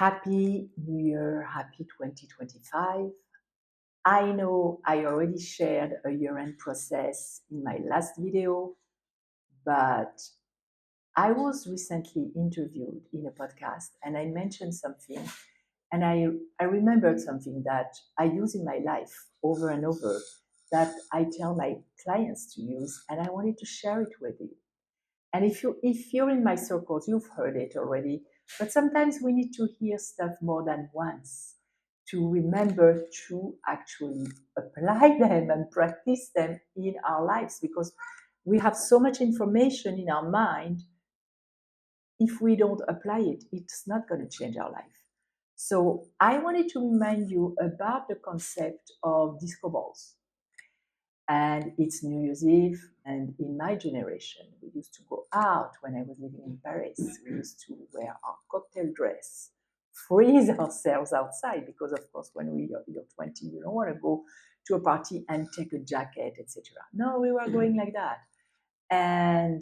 Happy New Year, happy 2025. I know I already shared a year-end process in my last video, but I was recently interviewed in a podcast and I mentioned something and I remembered something that I use in my life over and over that I tell my clients to use and I wanted to share it with you. And if you're in my circles, you've heard it already. But sometimes we need to hear stuff more than once to remember to actually apply them and practice them in our lives because we have so much information in our mind. If we don't apply it, it's not going to change our life. So I wanted to remind you about the concept of disco balls. And it's New Year's Eve, and in my generation, we used to go out when I was living in Paris. We used to wear our cocktail dress, freeze ourselves outside, because of course, when you're 20, you don't want to go to a party and take a jacket, etc. No, we were going like that. And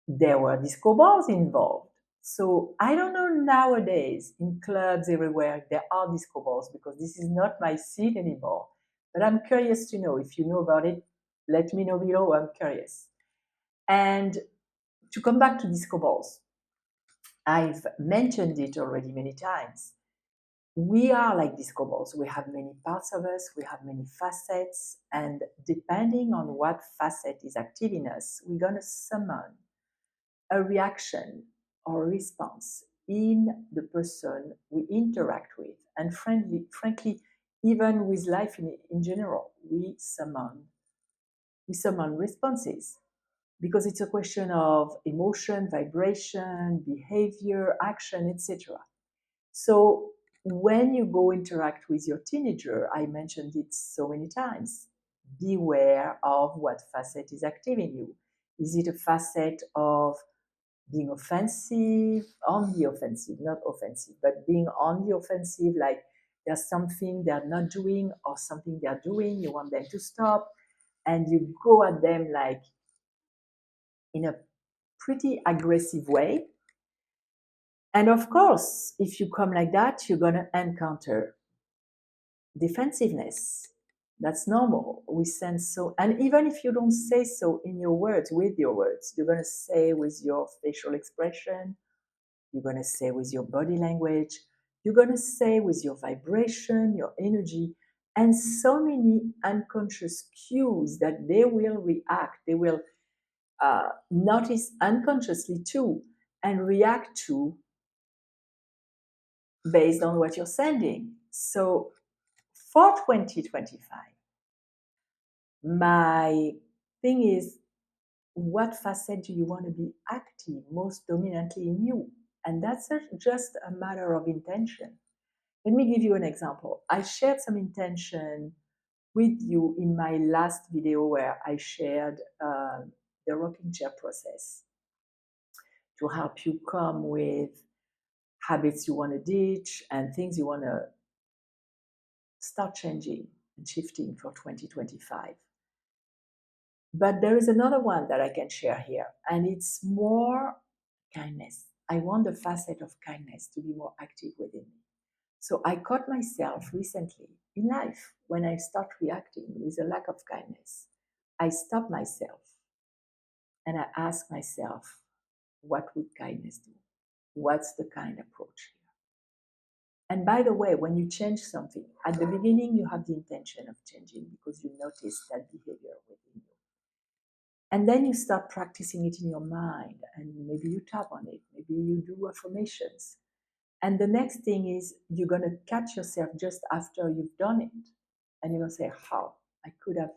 there were disco balls involved. So I don't know nowadays in clubs everywhere there are disco balls because this is not my scene anymore. But I'm curious to know if you know about it. Let me know below. I'm curious. And to come back to disco balls, I've mentioned it already many times. We are like disco balls. We have many parts of us, we have many facets, and depending on what facet is active in us, we're going to summon a reaction or response in the person we interact with. And frankly, even with life in general, we summon responses because it's a question of emotion, vibration, behavior, action, etc. So when you go interact with your teenager, I mentioned it so many times, beware of what facet is active in you. Is it a facet of being offensive, on the offensive, not offensive, but being on the offensive, like there's something they're not doing or something they're doing, you want them to stop, and you go at them like in a pretty aggressive way. And of course, if you come like that, you're going to encounter defensiveness. That's normal. We sense so, and even if you don't say so in your words, with your words, you're going to say with your facial expression, you're going to say with your body language, you're going to say with your vibration, your energy, and so many unconscious cues that they will react, they will notice unconsciously too, and react to based on what you're sending. So for 2025, my thing is, what facet do you want to be active most dominantly in you? And that's just a matter of intention. Let me give you an example. I shared some intention with you in my last video where I shared the rocking chair process to help you come with habits you want to ditch and things you want to start changing and shifting for 2025. But there is another one that I can share here, and it's more kindness. I want the facet of kindness to be more active within me. So I caught myself recently in life when I start reacting with a lack of kindness. I stop myself and I ask myself, what would kindness do? What's the kind approach here? And by the way, when you change something, at the beginning you have the intention of changing because you notice that behavior within you. And then you start practicing it in your mind, and maybe you tap on it, maybe you do affirmations. And the next thing is you're going to catch yourself just after you've done it. And you're going to say, how? I could have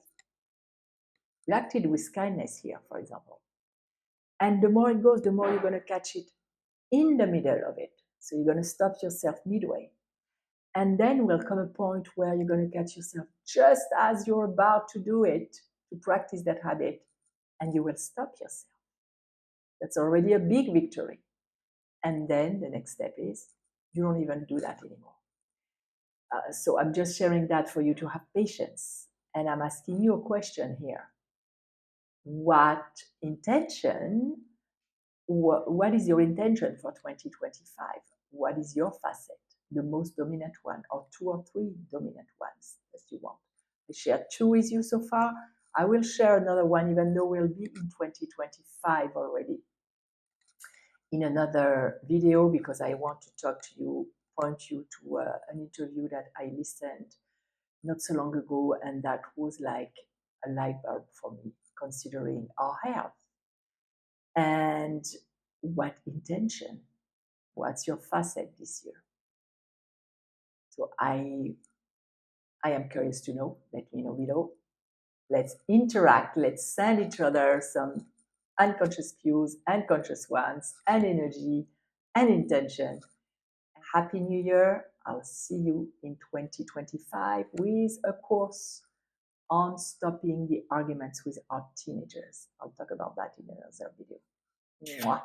reacted with kindness here, for example. And the more it goes, the more you're going to catch it in the middle of it. So you're going to stop yourself midway. And then will come a point where you're going to catch yourself just as you're about to do it, to practice that habit, and you will stop yourself. That's already a big victory. And then the next step is you don't even do that anymore. So I'm just sharing that for you to have patience. And I'm asking you a question here. What intention, what is your intention for 2025? what is your facet, the most dominant one, or 2 or 3 dominant ones that you want. I shared 2 with you so far. I will share another one, even though we'll be in 2025 already, in another video, because I want to talk to you, point you to an interview that I listened not so long ago, and that was like a light bulb for me, considering our health. And what intention? What's your facet this year? So I am curious to know. Let me know below. Let's interact. Let's send each other some unconscious cues and conscious ones, and energy and intention. Happy New Year. I'll see you in 2025 with a course on stopping the arguments with our teenagers. I'll talk about that in another video. Mwah.